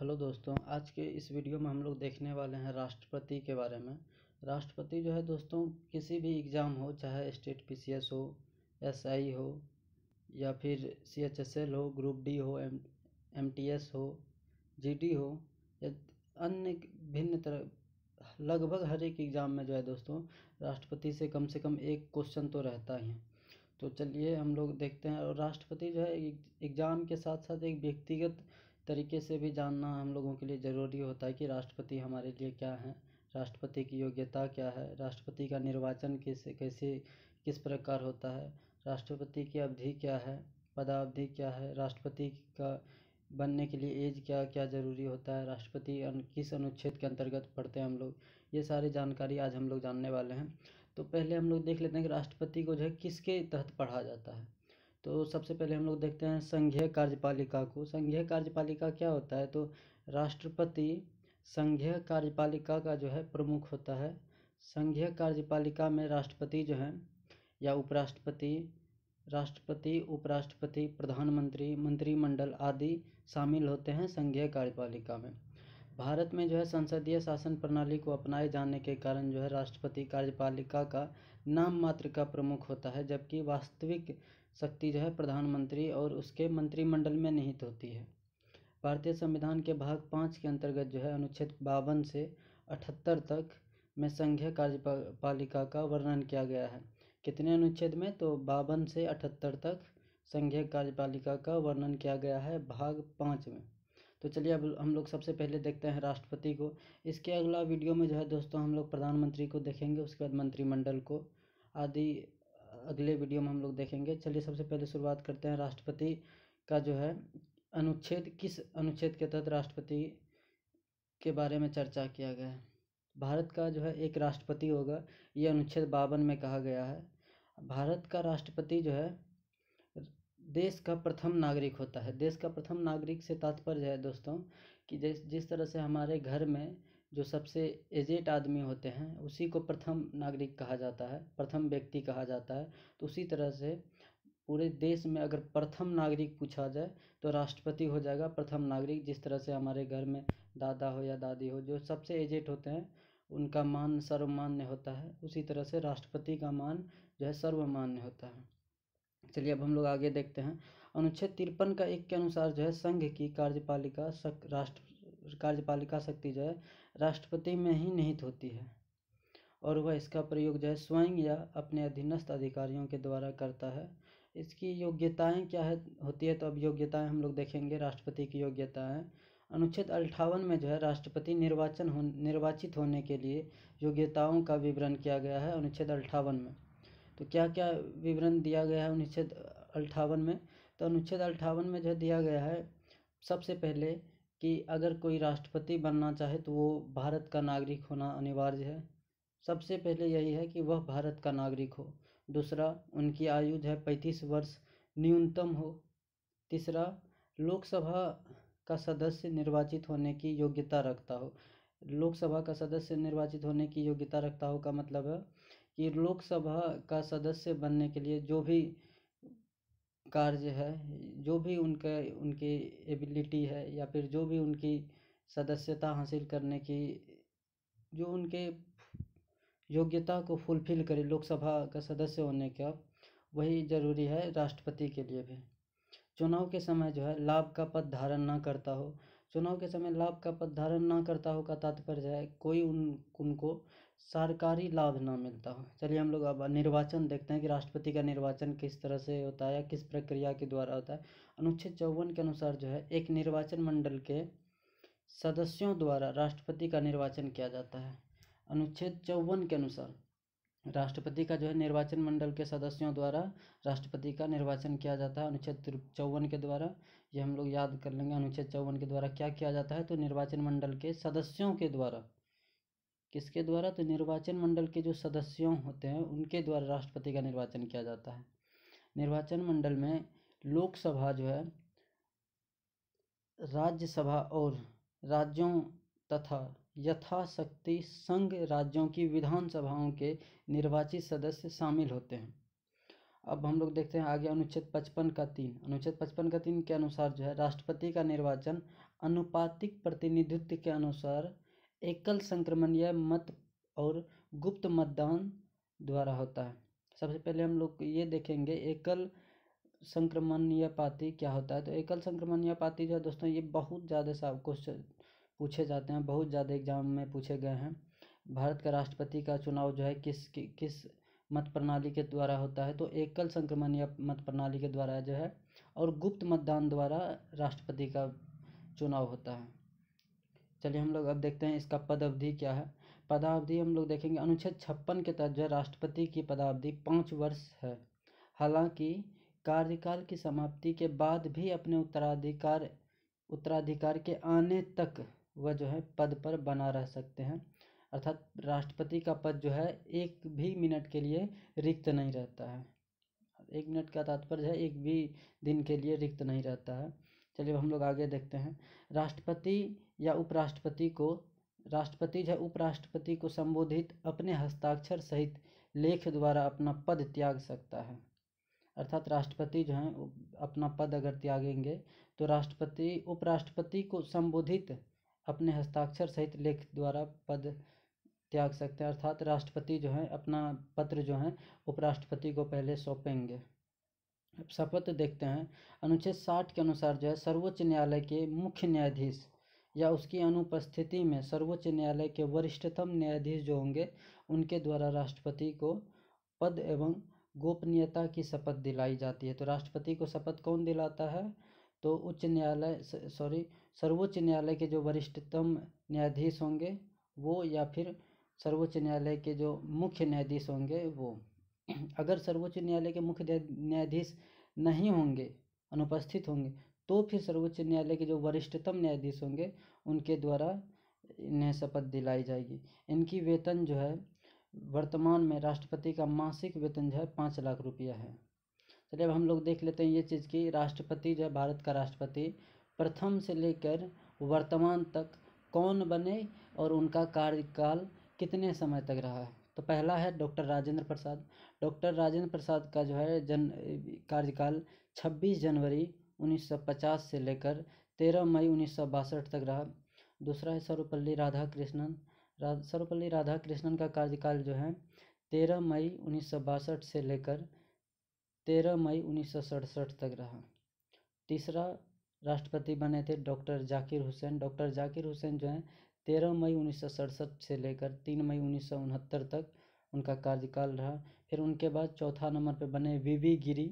Hello दोस्तों, आज के इस वीडियो में हम लोग देखने वाले हैं राष्ट्रपति के बारे में। राष्ट्रपति जो है दोस्तों, किसी भी एग्ज़ाम हो, चाहे स्टेट पीसीएस हो, एसआई हो, या फिर सीएचएसएल हो, ग्रुप डी हो, एमटीएस हो, जीडी हो, या अन्य भिन्न तरह लगभग हर एक एग्ज़ाम में जो है दोस्तों, राष्ट्रपति से कम एक क्वेश्चन तो रहता ही है। तो चलिए हम लोग देखते हैं। और राष्ट्रपति जो है एग्ज़ाम के साथ साथ एक व्यक्तिगत तरीके से भी जानना हम लोगों के लिए ज़रूरी होता है कि राष्ट्रपति हमारे लिए क्या है, राष्ट्रपति की योग्यता क्या है, राष्ट्रपति का निर्वाचन किस प्रकार होता है, राष्ट्रपति की अवधि क्या है, पदावधि क्या है, राष्ट्रपति का बनने के लिए एज क्या ज़रूरी होता है, राष्ट्रपति किस अनुच्छेद के अंतर्गत पढ़ते हैं हम लोग, ये सारी जानकारी आज हम लोग जानने वाले हैं। तो पहले हम लोग देख लेते हैं कि राष्ट्रपति को जो है किसके तहत पढ़ा जाता है। तो सबसे पहले हम लोग देखते हैं संघीय कार्यपालिका को। संघीय कार्यपालिका क्या होता है? तो राष्ट्रपति संघीय कार्यपालिका का जो है प्रमुख होता है। संघीय कार्यपालिका में राष्ट्रपति जो है या राष्ट्रपति, उपराष्ट्रपति, प्रधानमंत्री, मंत्रिमंडल आदि शामिल होते हैं संघीय कार्यपालिका में। भारत में जो है संसदीय शासन प्रणाली को अपनाए जाने के कारण जो है राष्ट्रपति कार्यपालिका का नाम मात्र का प्रमुख होता है, जबकि वास्तविक शक्ति जो है प्रधानमंत्री और उसके मंत्रिमंडल में निहित होती है। भारतीय संविधान के भाग 5 के अंतर्गत जो है अनुच्छेद 52 से 78 तक में संघीय कार्यपालिका का वर्णन किया गया है। कितने अनुच्छेद में? तो 52 से 78 तक संघीय कार्यपालिका का वर्णन किया गया है भाग 5 में। तो चलिए अब हम लोग सबसे पहले देखते हैं राष्ट्रपति को। इसके अगला वीडियो में जो है दोस्तों हम लोग प्रधानमंत्री को देखेंगे, उसके बाद मंत्रिमंडल को आदि अगले वीडियो में हम लोग देखेंगे। चलिए सबसे पहले शुरुआत करते हैं। राष्ट्रपति का जो है किस अनुच्छेद के तहत राष्ट्रपति के बारे में चर्चा किया गया है? भारत का जो है एक राष्ट्रपति होगा, ये अनुच्छेद 52 में कहा गया है। भारत का राष्ट्रपति जो है देश का प्रथम नागरिक होता है। देश का प्रथम नागरिक से तात्पर्य है दोस्तों कि जिस तरह से हमारे घर में जो सबसे एजेड आदमी होते हैं उसी को प्रथम नागरिक कहा जाता है, प्रथम व्यक्ति कहा जाता है। तो उसी तरह से पूरे देश में अगर प्रथम नागरिक पूछा जाए तो राष्ट्रपति हो जाएगा प्रथम नागरिक। जिस तरह से हमारे घर में दादा हो या दादी हो, जो सबसे एजेड होते हैं, उनका मान सर्वमान्य होता है, उसी तरह से राष्ट्रपति का मान जो है सर्वमान्य होता है। चलिए अब हम लोग आगे देखते हैं। अनुच्छेद 53 का 1 के अनुसार जो है संघ की कार्यपालिका शक्ति जो है राष्ट्रपति में ही निहित होती है और वह इसका प्रयोग जो है स्वयं या अपने अधीनस्थ अधिकारियों के द्वारा करता है। इसकी योग्यताएं क्या होती है? तो अब योग्यताएं हम लोग देखेंगे। राष्ट्रपति की योग्यताएं अनुच्छेद 58 में जो है राष्ट्रपति निर्वाचित होने के लिए योग्यताओं का विवरण किया गया है अनुच्छेद 58 में। तो क्या क्या विवरण दिया गया है अनुच्छेद 58 में? तो अनुच्छेद 58 में जो दिया गया है, सबसे पहले कि अगर कोई राष्ट्रपति बनना चाहे तो वो भारत का नागरिक होना अनिवार्य है। सबसे पहले यही है कि वह भारत का नागरिक हो। दूसरा, उनकी आयु जो है 35 वर्ष न्यूनतम हो। तीसरा, लोकसभा का सदस्य निर्वाचित होने की योग्यता रखता हो। लोकसभा का सदस्य निर्वाचित होने की योग्यता रखता हो का मतलब है कि लोकसभा का सदस्य बनने के लिए जो भी कार्य है, जो भी उनकी एबिलिटी है, या फिर जो भी उनकी सदस्यता हासिल करने की जो उनके योग्यता को फुलफिल करे लोकसभा का सदस्य होने का, वही ज़रूरी है राष्ट्रपति के लिए भी। चुनाव के समय जो है लाभ का पद धारण ना करता हो। चुनाव के समय लाभ का पद धारण ना करता हो का तात्पर्य है कोई उनको सरकारी लाभ ना मिलता हो। चलिए हम लोग अब निर्वाचन देखते हैं कि राष्ट्रपति का निर्वाचन किस तरह से होता है या किस प्रक्रिया के द्वारा होता है। अनुच्छेद 54 के अनुसार जो है एक निर्वाचन मंडल के सदस्यों द्वारा राष्ट्रपति का निर्वाचन किया जाता है। अनुच्छेद 54 के अनुसार राष्ट्रपति का जो है निर्वाचन मंडल के सदस्यों द्वारा राष्ट्रपति का निर्वाचन किया जाता है अनुच्छेद 54 के द्वारा। ये हम लोग याद कर लेंगे, अनुच्छेद 54 के द्वारा क्या किया जाता है? तो निर्वाचन मंडल के सदस्यों के द्वारा। किसके द्वारा? तो निर्वाचन मंडल के जो सदस्यों होते हैं उनके द्वारा राष्ट्रपति का निर्वाचन किया जाता है। निर्वाचन मंडल में लोकसभा जो है, राज्यसभा और राज्यों तथा यथाशक्ति संघ राज्यों की विधानसभाओं के निर्वाचित सदस्य शामिल होते हैं। अब हम लोग देखते हैं आगे अनुच्छेद 55 का 3। अनुच्छेद 55 का 3 के अनुसार जो है राष्ट्रपति का निर्वाचन अनुपातिक प्रतिनिधित्व के अनुसार एकल संक्रमणीय मत और गुप्त मतदान द्वारा होता है। सबसे पहले हम लोग ये देखेंगे एकल संक्रमणीय पाती क्या होता है। तो एकल संक्रमणीय पाती जो है दोस्तों, ये बहुत ज़्यादा सब क्वेश्चन पूछे जाते हैं, बहुत ज़्यादा एग्जाम में पूछे गए हैं। भारत का राष्ट्रपति का चुनाव जो है किस मत प्रणाली के द्वारा होता है। तो एकल संक्रमणीय मत प्रणाली के द्वारा जो है, और गुप्त मतदान द्वारा राष्ट्रपति का चुनाव होता है। चलिए हम लोग अब देखते हैं इसका पद अवधि क्या है। पदावधि हम लोग देखेंगे अनुच्छेद 56 के तहत जो है राष्ट्रपति की पदावधि 5 वर्ष है। हालांकि कार्यकाल की समाप्ति के बाद भी अपने उत्तराधिकार के आने तक वह जो है पद पर बना रह सकते हैं। अर्थात राष्ट्रपति का पद जो है 1 भी मिनट के लिए रिक्त नहीं रहता है। 1 मिनट का तात्पर्य है 1 भी दिन के लिए रिक्त नहीं रहता है। चलिए हम लोग आगे देखते हैं। राष्ट्रपति या उपराष्ट्रपति जो है उपराष्ट्रपति को संबोधित अपने हस्ताक्षर सहित लेख द्वारा अपना पद त्याग सकता है। अर्थात राष्ट्रपति जो हैं अपना पद अगर त्यागेंगे तो राष्ट्रपति उपराष्ट्रपति को संबोधित अपने हस्ताक्षर सहित लेख द्वारा पद त्याग सकते हैं। अर्थात राष्ट्रपति जो है अपना पत्र जो है उपराष्ट्रपति को पहले सौंपेंगे। अब शपथ देखते हैं। अनुच्छेद 60 के अनुसार जो है सर्वोच्च न्यायालय के मुख्य न्यायाधीश या उसकी अनुपस्थिति में सर्वोच्च न्यायालय के वरिष्ठतम न्यायाधीश जो होंगे उनके द्वारा राष्ट्रपति को पद एवं गोपनीयता की शपथ दिलाई जाती है। तो राष्ट्रपति को शपथ कौन दिलाता है? तो सर्वोच्च न्यायालय के जो वरिष्ठतम न्यायाधीश होंगे वो, या फिर सर्वोच्च न्यायालय के जो मुख्य न्यायाधीश होंगे वो। अगर सर्वोच्च न्यायालय के मुख्य न्यायाधीश नहीं होंगे, अनुपस्थित होंगे, तो फिर सर्वोच्च न्यायालय के जो वरिष्ठतम न्यायाधीश होंगे उनके द्वारा इन्हें शपथ दिलाई जाएगी। इनकी वेतन जो है वर्तमान में राष्ट्रपति का मासिक वेतन जो है 5 लाख रुपया है। चलिए अब हम लोग देख लेते हैं ये चीज़ कि राष्ट्रपति जो है भारत का राष्ट्रपति प्रथम से लेकर वर्तमान तक कौन बने और उनका कार्यकाल कितने समय तक रहा है। तो पहला है डॉक्टर राजेंद्र प्रसाद। डॉक्टर राजेंद्र प्रसाद का जो है कार्यकाल 26 जनवरी 1950 से लेकर 13 मई 1962 तक रहा। दूसरा है सर्वपल्ली राधाकृष्णन। सर्वपल्ली राधाकृष्णन का कार्यकाल जो है 13 मई 1962 से लेकर 13 मई 1967 तक रहा। तीसरा राष्ट्रपति बने थे डॉक्टर जाकिर हुसैन। डॉक्टर जाकिर हुसैन जो है 13 मई 1967 से लेकर 3 मई 1969 तक उनका कार्यकाल रहा। फिर उनके बाद चौथा नंबर पर बने वीवी गिरी।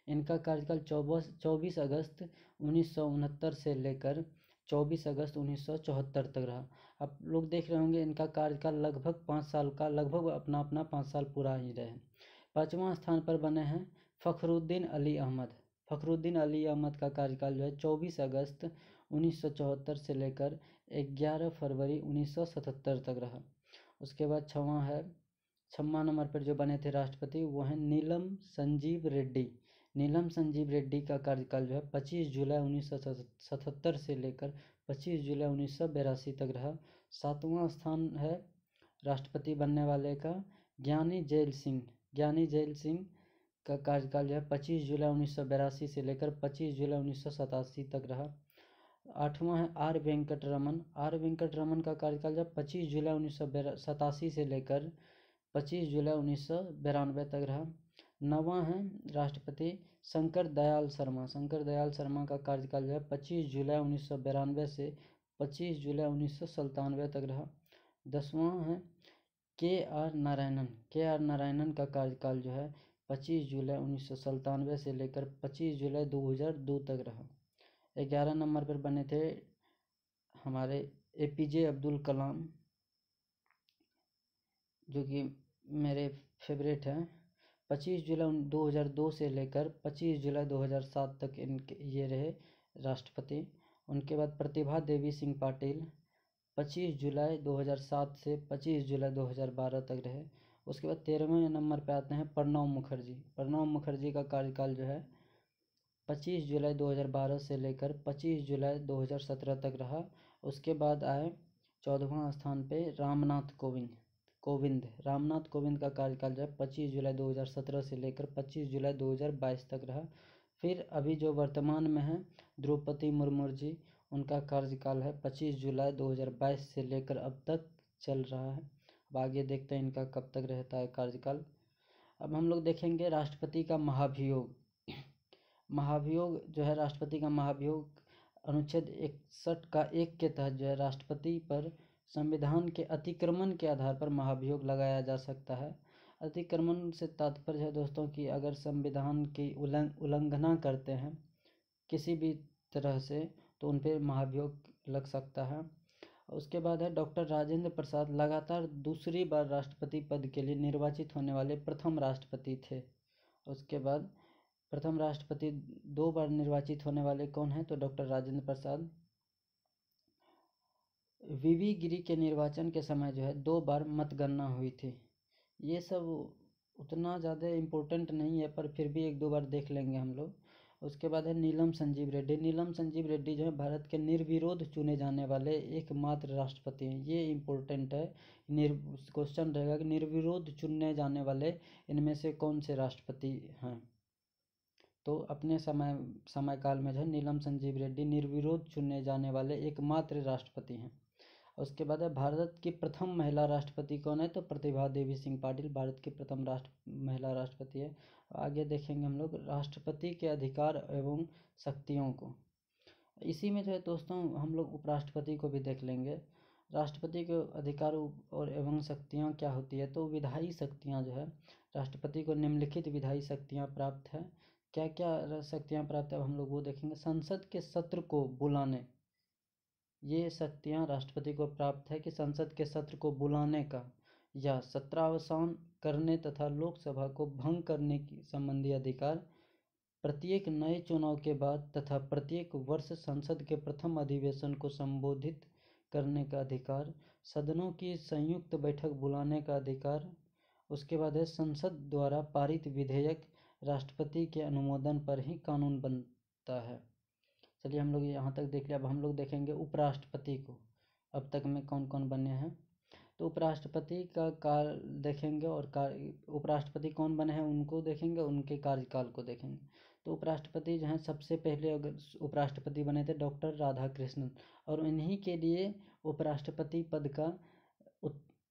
इनका कार्यकाल 24 अगस्त 1969 से लेकर 24 अगस्त 1974 तक रहा। आप लोग देख रहे होंगे इनका कार्यकाल लगभग 5 साल का, लगभग अपना 5 साल पूरा ही रहे। 5वां स्थान पर बने हैं फ़खरुद्दीन अली अहमद। फ़खरुद्दीन अली अहमद का कार्यकाल जो है 24 अगस्त 1974 से लेकर 11 फरवरी 1977 तक रहा। उसके बाद 6वां नंबर पर जो बने थे राष्ट्रपति वो हैं नीलम संजीव रेड्डी। नीलम संजीव रेड्डी का कार्यकाल जो है 25 जुलाई 1977 से लेकर 25 जुलाई 1982 तक रहा। 7वां स्थान है राष्ट्रपति बनने वाले का ज्ञानी जैल सिंह। ज्ञानी जैल सिंह का कार्यकाल जो है 25 जुलाई 1982 से लेकर 25 जुलाई 1987 तक रहा। 8वां है आर वेंकट रमन। आर वेंकट रमन का कार्यकाल जब 25 जुलाई 1987 से लेकर 25 जुलाई 1992 तक रहा। 9वां है राष्ट्रपति शंकर दयाल शर्मा। शंकर दयाल शर्मा का कार्यकाल जो है 25 जुलाई 1992 से 25 जुलाई 1997 तक रहा। 10वां है के आर नारायणन। के आर नारायणन का कार्यकाल जो है 25 जुलाई 1997 से लेकर 25 जुलाई 2002 तक रहा। 11 नंबर पर बने थे हमारे एपीजे अब्दुल कलाम, जो कि मेरे फेवरेट हैं। 25 जुलाई 2002 से लेकर 25 जुलाई 2007 तक इनके ये रहे राष्ट्रपति। उनके बाद प्रतिभा देवी सिंह पाटिल 25 जुलाई 2007 से 25 जुलाई 2012 तक रहे। उसके बाद 13वें नंबर पे आते हैं प्रणब मुखर्जी। प्रणब मुखर्जी का कार्यकाल जो है 25 जुलाई 2012 से लेकर 25 जुलाई 2017 तक रहा। उसके बाद आए 14वां स्थान पे रामनाथ कोविंद। कोविंद, रामनाथ कोविंद का कार्यकाल जो है 25 जुलाई 2017 से लेकर 25 जुलाई 2022 तक रहा। फिर अभी जो वर्तमान में है द्रौपदी मुर्मू जी, उनका कार्यकाल है 25 जुलाई 2022 से लेकर अब तक चल रहा है। अब आगे देखते हैं इनका कब तक रहता है कार्यकाल। अब हम लोग देखेंगे राष्ट्रपति का महाभियोग। महाभियोग जो है राष्ट्रपति का महाभियोग अनुच्छेद 61 का 1 के तहत जो है राष्ट्रपति पर संविधान के अतिक्रमण के आधार पर महाभियोग लगाया जा सकता है। अतिक्रमण से तात्पर्य है दोस्तों कि अगर संविधान की उल्लंघना करते हैं किसी भी तरह से तो उन पर महाभियोग लग सकता है। उसके बाद है डॉक्टर राजेंद्र प्रसाद लगातार दूसरी बार राष्ट्रपति पद के लिए निर्वाचित होने वाले प्रथम राष्ट्रपति थे। उसके बाद प्रथम राष्ट्रपति 2 बार निर्वाचित होने वाले कौन हैं, तो डॉक्टर राजेंद्र प्रसाद। वीवी गिरी के निर्वाचन के समय जो है 2 बार मतगणना हुई थी। ये सब उतना ज़्यादा इम्पोर्टेंट नहीं है पर फिर भी 1-2 बार देख लेंगे हम लोग। उसके बाद है नीलम संजीव रेड्डी। नीलम संजीव रेड्डी जो है भारत के निर्विरोध चुने जाने वाले एकमात्र राष्ट्रपति हैं। ये इम्पोर्टेंट है, क्वेश्चन रहेगा कि निर्विरोध चुने जाने वाले इनमें से कौन से राष्ट्रपति हैं। तो अपने समयकाल में जो है नीलम संजीव रेड्डी निर्विरोध चुने जाने वाले एकमात्र राष्ट्रपति हैं। उसके बाद है भारत की प्रथम महिला राष्ट्रपति कौन है, तो प्रतिभा देवी सिंह पाटिल भारत की प्रथम महिला राष्ट्रपति है। आगे देखेंगे हम लोग राष्ट्रपति के अधिकार एवं शक्तियों को। इसी में जो है दोस्तों हम लोग उपराष्ट्रपति को भी देख लेंगे। राष्ट्रपति के अधिकार और एवं शक्तियाँ क्या होती है, तो विधायी शक्तियाँ जो है राष्ट्रपति को निम्नलिखित विधायी शक्तियाँ प्राप्त है। क्या क्या शक्तियाँ प्राप्त है हम लोग वो देखेंगे। संसद के सत्र को बुलाने, ये शक्तियाँ राष्ट्रपति को प्राप्त है कि संसद के सत्र को बुलाने का या सत्रावसान करने तथा लोकसभा को भंग करने की संबंधी अधिकार, प्रत्येक नए चुनाव के बाद तथा प्रत्येक वर्ष संसद के प्रथम अधिवेशन को संबोधित करने का अधिकार, सदनों की संयुक्त बैठक बुलाने का अधिकार। उसके बाद है संसद द्वारा पारित विधेयक राष्ट्रपति के अनुमोदन पर ही कानून बनता है। चलिए हम लोग यहाँ तक देख लिया। अब हम लोग देखेंगे उपराष्ट्रपति को अब तक में कौन कौन बने हैं। तो उपराष्ट्रपति का कार्य देखेंगे और उपराष्ट्रपति कौन बने हैं उनको देखेंगे, उनके कार्यकाल को देखेंगे। तो उपराष्ट्रपति जो हैं सबसे पहले अगर उपराष्ट्रपति बने थे डॉक्टर राधाकृष्णन, और इन्हीं के लिए उपराष्ट्रपति पद का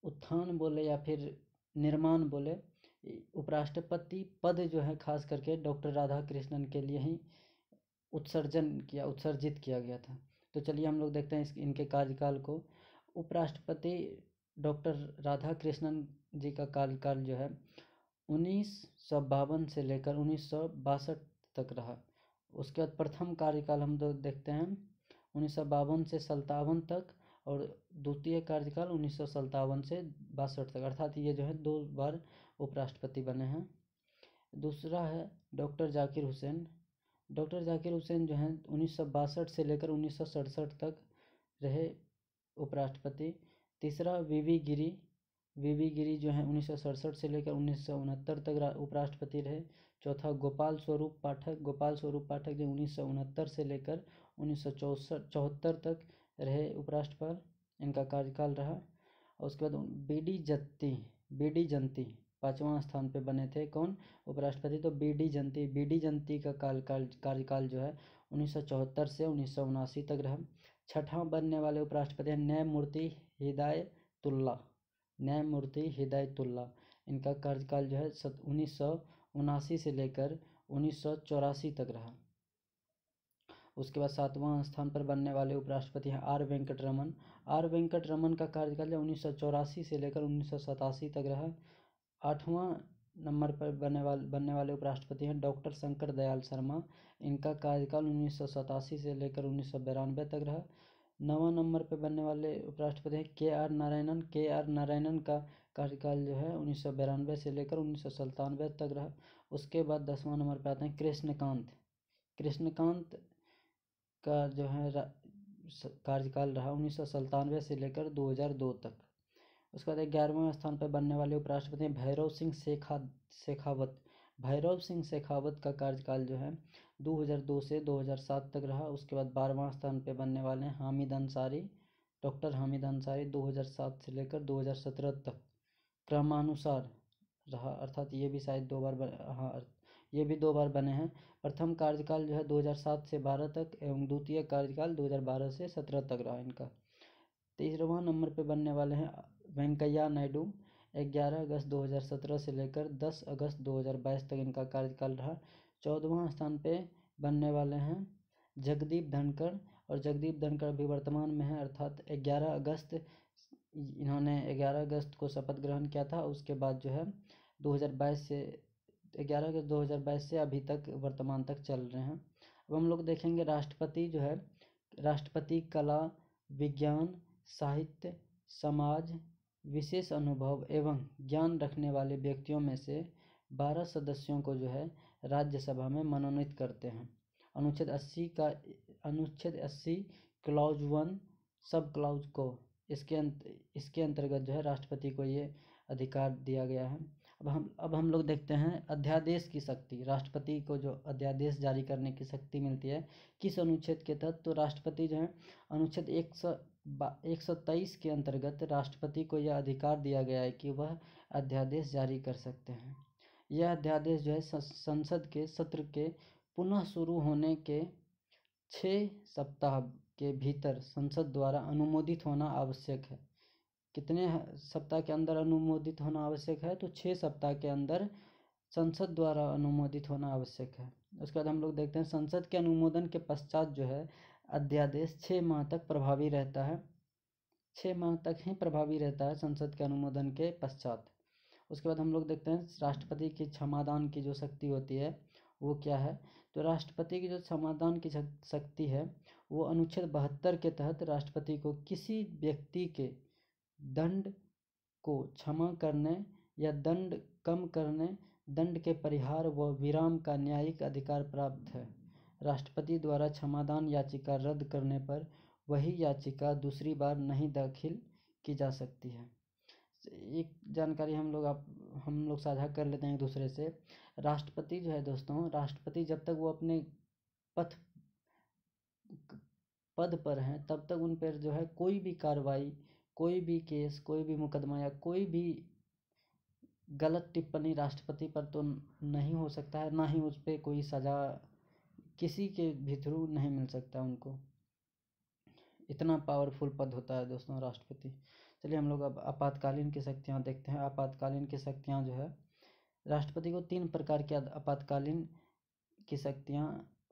उत्थान बोले या फिर निर्माण बोले, उपराष्ट्रपति पद जो है खास करके डॉक्टर राधाकृष्णन के लिए ही उत्सर्जित किया गया था। तो चलिए हम लोग देखते हैं इनके कार्यकाल को। उपराष्ट्रपति डॉक्टर राधाकृष्णन जी का कार्यकाल जो है 1952 से लेकर 1962 तक रहा। उसके बाद प्रथम कार्यकाल हम लोग देखते हैं 1952 से 57 तक, और द्वितीय कार्यकाल 1957 से 62 तक, अर्थात ये जो है 2 बार उपराष्ट्रपति बने हैं। दूसरा है डॉक्टर जाकिर हुसैन। डॉक्टर जाकिर हुसैन जो हैं 1962 से लेकर 1967 तक रहे उपराष्ट्रपति। तीसरा वीवी गिरी। वीवी गिरी जो हैं 1967 से लेकर 1969 तक उपराष्ट्रपति रहे। चौथा गोपाल स्वरूप पाठक। गोपाल स्वरूप पाठक जो 1969 से लेकर 1974 तक रहे उपराष्ट्रपति, इनका कार्यकाल रहा। और उसके बाद बी डी जंती 5वां स्थान पे बने थे कौन, उपराष्ट्रपति, तो बी डी जंती का कार्यकाल जो है 1974 से 1979 तक रहा। छठा बनने वाले उपराष्ट्रपति हैं न्यायमूर्ति हिदायतुल्ला। इनका कार्यकाल जो है 1979 से लेकर 1984 तक रहा। उसके बाद 7वां स्थान पर बनने वाले उपराष्ट्रपति हैं आर वेंकटरमन। आर वेंकटरमन का कार्यकाल 1984 से लेकर 1987 तक रहा। 8वां नंबर पर बनने वाले उपराष्ट्रपति हैं डॉक्टर शंकर दयाल शर्मा। इनका कार्यकाल 1987 से लेकर 1992 तक रहा। 9वां नंबर पर बनने वाले उपराष्ट्रपति हैं के आर नारायणन। के आर नारायणन का कार्यकाल जो है 1992 से लेकर 1997 तक रहा। उसके बाद 10वां नंबर पर आते हैं कृष्णकांत का जो है कार्यकाल रहा 1997 से लेकर 2002 तक। उसके बाद 11वें स्थान पर बनने वाले उपराष्ट्रपति भैरव सिंह शेखावत। भैरव सिंह शेखावत का कार्यकाल जो है 2002 से 2007 तक रहा। उसके बाद 12वां स्थान पर बनने वाले हैं हामिद अंसारी। डॉक्टर हामिद अंसारी 2007 से लेकर 2017 तक क्रमानुसार रहा, अर्थात ये भी शायद 2 बार हाँ, ये भी 2 बार बने हैं। प्रथम कार्यकाल जो है 2007 से 12 तक एवं द्वितीय कार्यकाल 2012 से 17 तक रहा इनका। 13वां नंबर पे बनने वाले हैं वेंकैया नायडू। 11 अगस्त 2017 से लेकर 10 अगस्त 2022 तक इनका कार्यकाल रहा। 14वां स्थान पे बनने वाले हैं जगदीप धनखड़, और जगदीप धनखड़ अभी वर्तमान में है, अर्थात 11 अगस्त इन्होंने 11 अगस्त को शपथ ग्रहण किया था। उसके बाद जो है 2022 से 11 अगस्त 2022 से अभी तक वर्तमान तक चल रहे हैं। अब हम लोग देखेंगे राष्ट्रपति जो है, राष्ट्रपति कला, विज्ञान, साहित्य, समाज, विशेष अनुभव एवं ज्ञान रखने वाले व्यक्तियों में से 12 सदस्यों को जो है राज्यसभा में मनोनीत करते हैं। अनुच्छेद 80 क्लॉज 1 सब क्लॉज को इसके अंतर्गत जो है राष्ट्रपति को ये अधिकार दिया गया है। अब हम लोग देखते हैं अध्यादेश की शक्ति। राष्ट्रपति को जो अध्यादेश जारी करने की शक्ति मिलती है किस अनुच्छेद के तहत, तो राष्ट्रपति जो है अनुच्छेद 123 के अंतर्गत राष्ट्रपति को यह अधिकार दिया गया है कि वह अध्यादेश जारी कर सकते हैं। यह अध्यादेश जो है संसद के सत्र के पुनः शुरू होने के 6 सप्ताह के भीतर संसद द्वारा अनुमोदित होना आवश्यक है। कितने सप्ताह के अंदर अनुमोदित होना आवश्यक है, तो 6 सप्ताह के अंदर संसद द्वारा अनुमोदित होना आवश्यक है। उसके बाद हम लोग देखते हैं संसद के अनुमोदन के पश्चात जो है अध्यादेश 6 माह तक प्रभावी रहता है। 6 माह तक ही प्रभावी रहता है संसद के अनुमोदन के पश्चात। उसके बाद हम लोग देखते हैं राष्ट्रपति की क्षमादान की जो शक्ति होती है वो क्या है, तो राष्ट्रपति की जो क्षमादान की शक्ति है वो अनुच्छेद 72 के तहत राष्ट्रपति को किसी व्यक्ति के दंड को क्षमा करने या दंड कम करने, दंड के परिहार व विराम का न्यायिक अधिकार प्राप्त है। राष्ट्रपति द्वारा क्षमादान याचिका रद्द करने पर वही याचिका दूसरी बार नहीं दाखिल की जा सकती है। एक जानकारी हम लोग साझा कर लेते हैं एक दूसरे से। राष्ट्रपति जो है दोस्तों, राष्ट्रपति जब तक वो अपने पद पर हैं तब तक उन पर जो है कोई भी कार्रवाई, कोई भी केस, कोई भी मुकदमा या कोई भी गलत टिप्पणी राष्ट्रपति पर तो नहीं हो सकता है, ना ही उस पर कोई सज़ा किसी के भी थ्रू नहीं मिल सकता उनको। इतना पावरफुल पद होता है दोस्तों राष्ट्रपति। चलिए हम लोग अब आपातकालीन की शक्तियाँ देखते हैं। आपातकालीन की शक्तियाँ जो है, राष्ट्रपति को 3 प्रकार की आपातकालीन की शक्तियाँ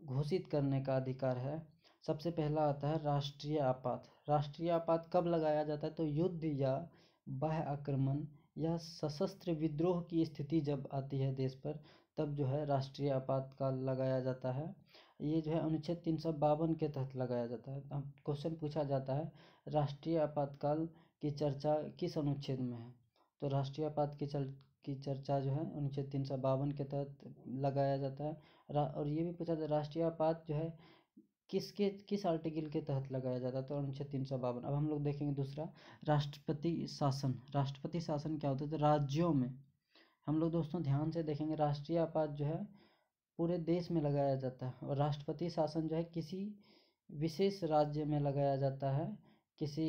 घोषित करने का अधिकार है। सबसे पहला आता है राष्ट्रीय आपात। राष्ट्रीय आपात कब लगाया जाता है, तो युद्ध या बाह्य आक्रमण या सशस्त्र विद्रोह की स्थिति जब आती है देश पर, तब जो है राष्ट्रीय आपातकाल लगाया जाता है। ये जो है अनुच्छेद 352 के तहत लगाया जाता है। अब क्वेश्चन पूछा जाता है राष्ट्रीय आपातकाल की चर्चा किस अनुच्छेद में है, तो राष्ट्रीय आपात की चर्चा जो है अनुच्छेद 352 के तहत लगाया जाता है। और ये भी पूछा जाता है राष्ट्रीय आपात जो है किस आर्टिकल के तहत लगाया जाता है, तो अनुच्छेद 352। अब हम लोग देखेंगे दूसरा राष्ट्रपति शासन। राष्ट्रपति शासन क्या होता है, तो राज्यों में हम लोग दोस्तों ध्यान से देखेंगे राष्ट्रीय आपात जो है पूरे देश में लगाया जाता है, और राष्ट्रपति शासन जो है किसी विशेष राज्य में लगाया जाता है, किसी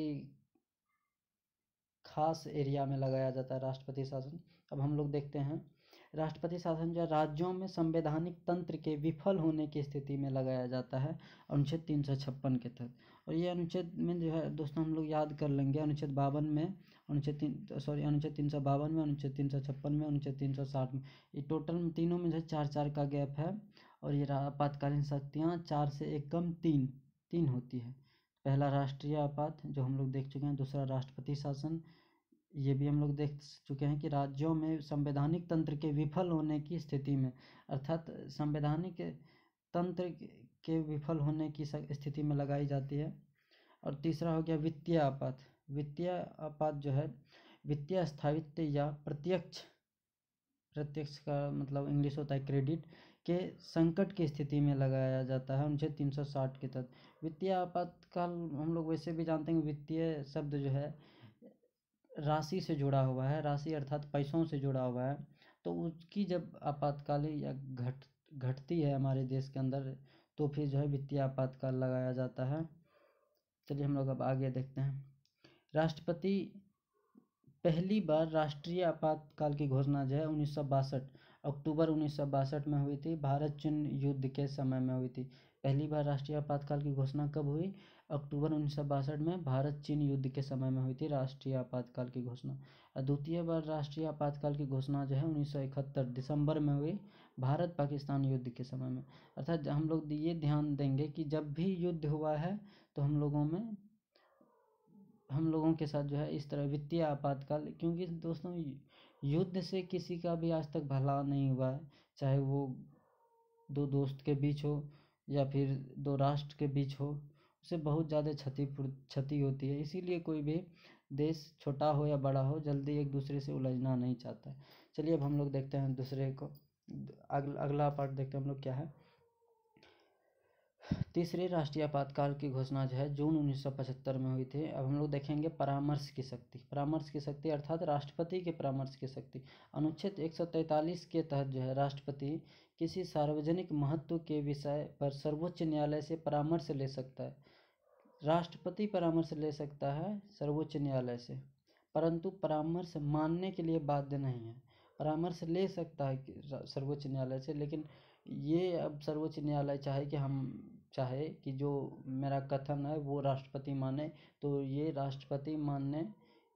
खास एरिया में लगाया जाता है राष्ट्रपति शासन। अब हम लोग देखते हैं राष्ट्रपति शासन जो राज्यों में संवैधानिक तंत्र के विफल होने की स्थिति में लगाया जाता है अनुच्छेद 356 के तहत। और ये अनुच्छेद में जो है दोस्तों हम लोग याद कर लेंगे अनुच्छेद 52 में, अनुच्छेद 352 में, अनुच्छेद 356 में, अनुच्छेद 360 में, ये टोटल तीनों में जो है 4-4 का गैप है। और ये आपातकालीन शक्तियाँ 4 से एक कम 3 होती है। पहला राष्ट्रीय आपात जो हम लोग देख चुके हैं, दूसरा राष्ट्रपति शासन ये भी हम लोग देख चुके हैं कि राज्यों में संवैधानिक तंत्र के विफल होने की स्थिति में, अर्थात संवैधानिक तंत्र के विफल होने की स्थिति में लगाई जाती है। और तीसरा हो गया वित्तीय आपात। वित्तीय आपात जो है वित्तीय स्थायित्व या प्रत्यक्ष का मतलब इंग्लिश होता है क्रेडिट के संकट की स्थिति में लगाया जाता है अनुच्छेद 360 के तहत। वित्तीय आपातकाल हम लोग वैसे भी जानते हैं वित्तीय शब्द जो है राशि से जुड़ा हुआ है, राशि अर्थात पैसों से जुड़ा हुआ है, तो उसकी जब आपातकालीन या घटती है हमारे देश के अंदर तो फिर जो है वित्तीय आपातकाल लगाया जाता है। चलिए हम लोग अब आगे देखते हैं। राष्ट्रपति पहली बार राष्ट्रीय आपातकाल की घोषणा जो है 1962 अक्टूबर 1962 में हुई थी। भारत चीन युद्ध के समय में हुई थी। पहली बार राष्ट्रीय आपातकाल की घोषणा कब हुई? अक्टूबर 1962 में भारत चीन युद्ध के समय में हुई थी राष्ट्रीय आपातकाल की घोषणा। और द्वितीय बार राष्ट्रीय आपातकाल की घोषणा जो है 1971 दिसंबर में हुई भारत पाकिस्तान युद्ध के समय में। अर्थात हम लोग ये ध्यान देंगे कि जब भी युद्ध हुआ है तो हम लोगों के साथ जो है इस तरह वित्तीय आपातकाल, क्योंकि दोस्तों युद्ध से किसी का भी आज तक भला नहीं हुआ है, चाहे वो दो दोस्त के बीच हो या फिर दो राष्ट्र के बीच हो, उससे बहुत ज़्यादा क्षति होती है। इसीलिए कोई भी देश छोटा हो या बड़ा हो जल्दी एक दूसरे से उलझना नहीं चाहता है। चलिए अब हम लोग देखते हैं दूसरे को, अगला पार्ट देखते हैं हम लोग क्या है। तीसरे राष्ट्रीय आपातकाल की घोषणा जो है जून 1975 में हुई थी। अब हम लोग देखेंगे परामर्श की शक्ति। परामर्श की शक्ति अर्थात राष्ट्रपति के परामर्श की शक्ति। अनुच्छेद 143 के तहत जो है राष्ट्रपति किसी सार्वजनिक महत्व के विषय पर सर्वोच्च न्यायालय से परामर्श ले सकता है। राष्ट्रपति परामर्श ले सकता है सर्वोच्च न्यायालय से, परंतु परामर्श मानने के लिए बाध्य नहीं है। परामर्श ले सकता है सर्वोच्च न्यायालय से, लेकिन ये अब सर्वोच्च न्यायालय चाहे कि जो मेरा कथन है वो राष्ट्रपति माने, तो ये राष्ट्रपति मानने,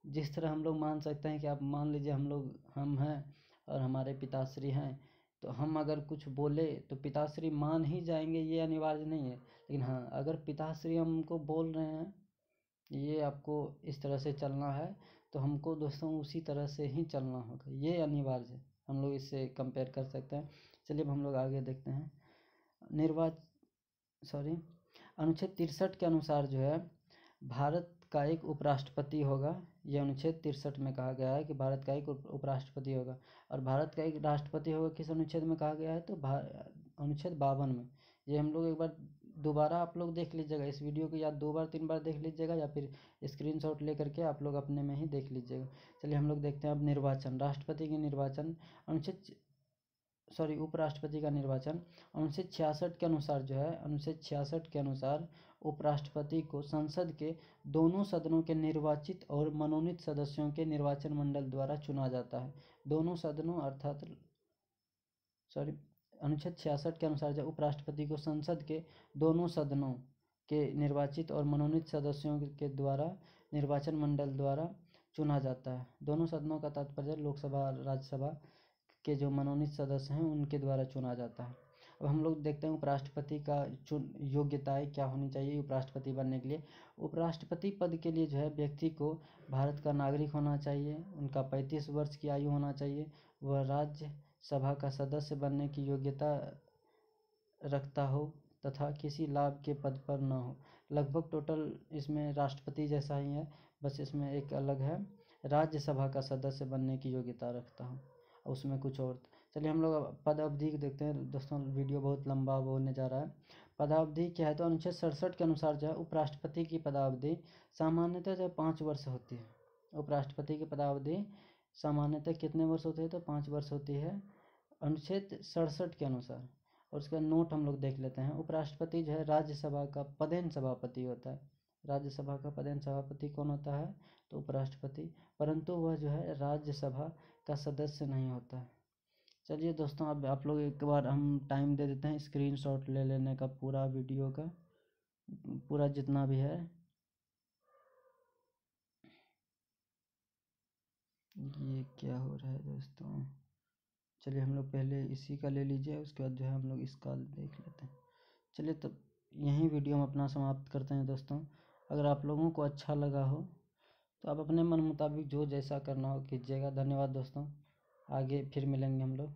जिस तरह हम लोग मान सकते हैं कि आप मान लीजिए हम हैं और हमारे पिताश्री हैं, तो हम अगर कुछ बोले तो पिताश्री मान ही जाएंगे, ये अनिवार्य नहीं है। लेकिन हाँ, अगर पिताश्री हमको बोल रहे हैं ये आपको इस तरह से चलना है, तो हमको दोस्तों उसी तरह से ही चलना होगा, ये अनिवार्य है। हम लोग इससे कंपेयर कर सकते हैं। चलिए अब हम लोग आगे देखते हैं। अनुच्छेद 63 के अनुसार जो है भारत का एक उपराष्ट्रपति होगा। ये अनुच्छेद 63 में कहा गया है कि भारत का एक उपराष्ट्रपति होगा। और भारत का एक राष्ट्रपति होगा किस अनुच्छेद में कहा गया है? तो अनुच्छेद 52 में। ये हम लोग एक बार दोबारा आप लोग देख लीजिएगा, इस वीडियो को या 2 बार 3 बार देख लीजिएगा, या फिर स्क्रीनशॉट लेकर के आप लोग अपने में ही देख लीजिएगा। चलिए हम लोग देखते हैं अब निर्वाचन, राष्ट्रपति के निर्वाचन, उपराष्ट्रपति का निर्वाचन। अनुच्छेद 66 के अनुसार जो है, अनुच्छेद 66 के अनुसार उपराष्ट्रपति को संसद के दोनों सदनों के निर्वाचित और मनोनीत सदस्यों के निर्वाचन मंडल द्वारा चुना जाता है। दोनों सदनों अनुच्छेद 66 के अनुसार जब उपराष्ट्रपति को संसद के दोनों सदनों के निर्वाचित और मनोनीत सदस्यों के द्वारा निर्वाचन मंडल द्वारा चुना जाता है। दोनों सदनों का तात्पर्य लोकसभा राज्यसभा के जो मनोनीत सदस्य हैं उनके द्वारा चुना जाता है। अब हम लोग देखते हैं उपराष्ट्रपति का योग्यताएं क्या होनी चाहिए उपराष्ट्रपति बनने के लिए। उपराष्ट्रपति पद के लिए जो है व्यक्ति को भारत का नागरिक होना चाहिए, उनका 35 वर्ष की आयु होना चाहिए, वह राज्यसभा का सदस्य बनने की योग्यता रखता हो तथा किसी लाभ के पद पर न हो। लगभग टोटल इसमें राष्ट्रपति जैसा ही है, बस इसमें एक अलग है, राज्यसभा का सदस्य बनने की योग्यता रखता हूँ, उसमें कुछ और। चलिए हम लोग पद अवधि देखते हैं दोस्तों, वीडियो बहुत लंबा होने जा रहा है। पदावधि क्या है? तो अनुच्छेद 67 के अनुसार जो है उपराष्ट्रपति की पदावधि सामान्यतः जो 5 वर्ष होती है। उपराष्ट्रपति की पदावधि सामान्यतः कितने वर्ष होते हैं? तो 5 वर्ष होती है अनुच्छेद 67 के अनुसार। और उसका नोट हम लोग देख लेते हैं। उपराष्ट्रपति जो है राज्यसभा का पदेन सभापति होता है। राज्यसभा का पदेन सभापति कौन होता है? तो उपराष्ट्रपति, परंतु वह जो है राज्यसभा का सदस्य नहीं होता है। चलिए दोस्तों, अब आप लोग एक बार हम टाइम दे देते हैं स्क्रीनशॉट ले लेने का, पूरा वीडियो का पूरा जितना भी है। ये क्या हो रहा है दोस्तों? चलिए हम लोग पहले इसी का ले लीजिए, उसके बाद जो है हम लोग इसका देख लेते हैं। चलिए तब यहीं वीडियो हम अपना समाप्त करते हैं दोस्तों। अगर आप लोगों को अच्छा लगा हो तो आप अपने मन मुताबिक जो जैसा करना हो कीजिएगा। धन्यवाद दोस्तों, आगे फिर मिलेंगे हम लोग।